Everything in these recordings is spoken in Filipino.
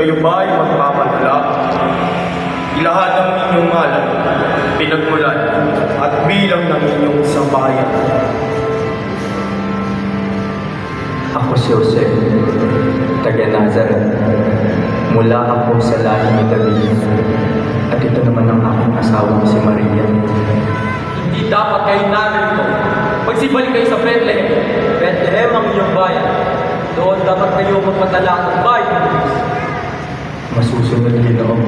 kayo ba ay magpapadala? Ilahat ng inyong ngalan, pinagmulan, at bilang ng inyong sambayan. Ako si Jose, taga Nazareth. Mula ako sa lahi ni David. At ito naman ang aking asawang si Maria. Hindi dapat kayo narito. Magsibalik kayo sa Bethlehem. Bethlehem ang inyong bayan. Doon dapat kayo magpadala ng bayan ng Diyos. Masusunod, Ginoong.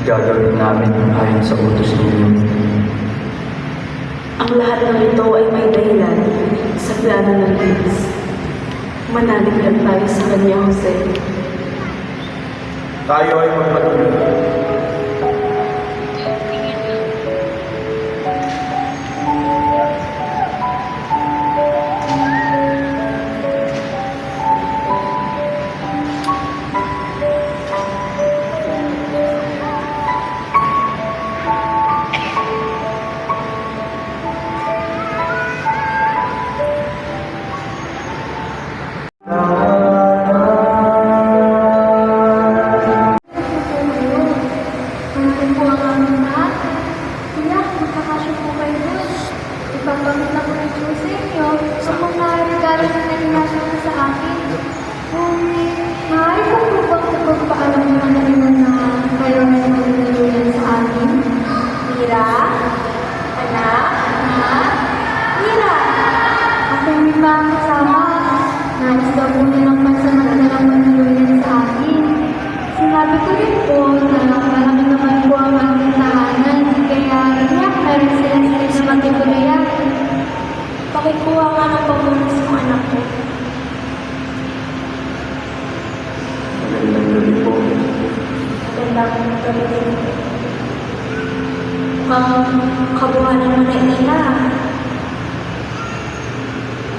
Gagawin namin ayon sa utos ninyo. Ang lahat ng ito ay may dahilan sa plano ng Diyos. Manalig lang tayo sa Kanya, Jose. Tayo ay magpatuloy. Ano po ang aming lahat? Kuya, magpakasya po kayo doon. Ipapamit na po ng Diyos sa inyo sa mga regalo na nalinasa ko sa akin. Maaari po po bang pagpaalam ng mga ilan na kayo na magduluyan sa akin? Mira? Anak? Mira! Ako yung may mga kasama. Nais daw po nilang pansamantala magduluyan sa akin. Sinabi ko rin po na malaki naman po ang aking tahanan, kaya meron sila na magtutuluyan. Pakikuha nga ng pamunas ng anak ko. Magandang gabi po. Magandang gabi din. Kabuhanan mo na inila.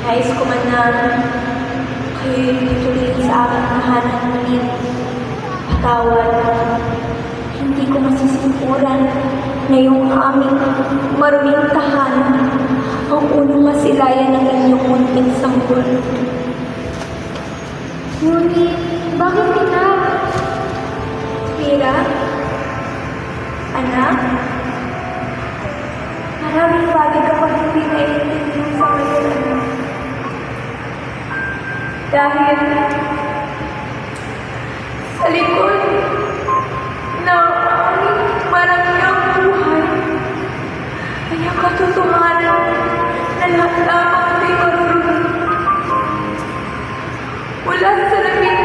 Nais ko man na kayo'y ituloy sa aking tahanan ngunit patawad. Hindi ko masisimulan na yung aming maruming tahanan ang unang masilayan ng inyong munting sanggol. Ngunit, bakit kita? Mira, anak, maraming bagay ka pag hindi naiintindihan sa ngayon, anak. Dahil sa likod ng aming marangyang buhay ay ang katotohanan na lahat lamang ay marunong. Wala sa salamin,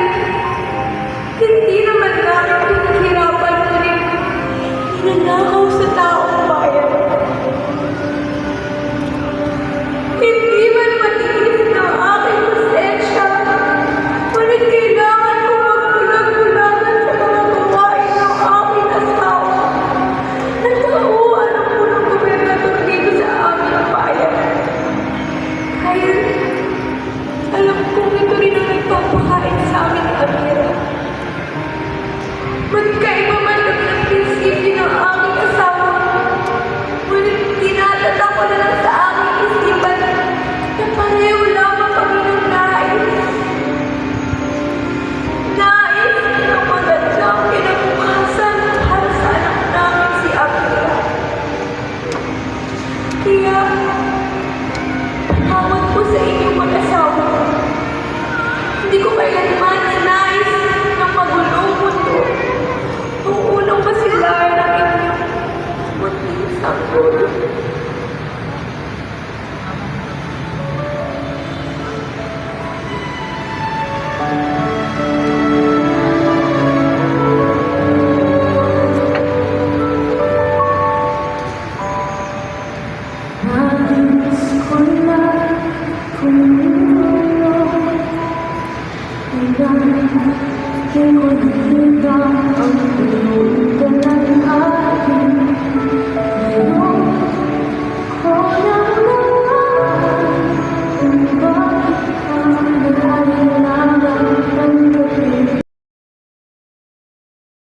hindi naman namin pinaghirapan ngunit ninanakaw sa taong bayan. Hindi man matiis ng aking pasensya, ngunit kailangan ko magbulag-bulagan sa mga gawain ng aking asawa na tauhan ng unang gobernador dito sa aming bayan. Dahil alam kong ito rin ang nagpapakain sa amin ni Amira. Magkaiba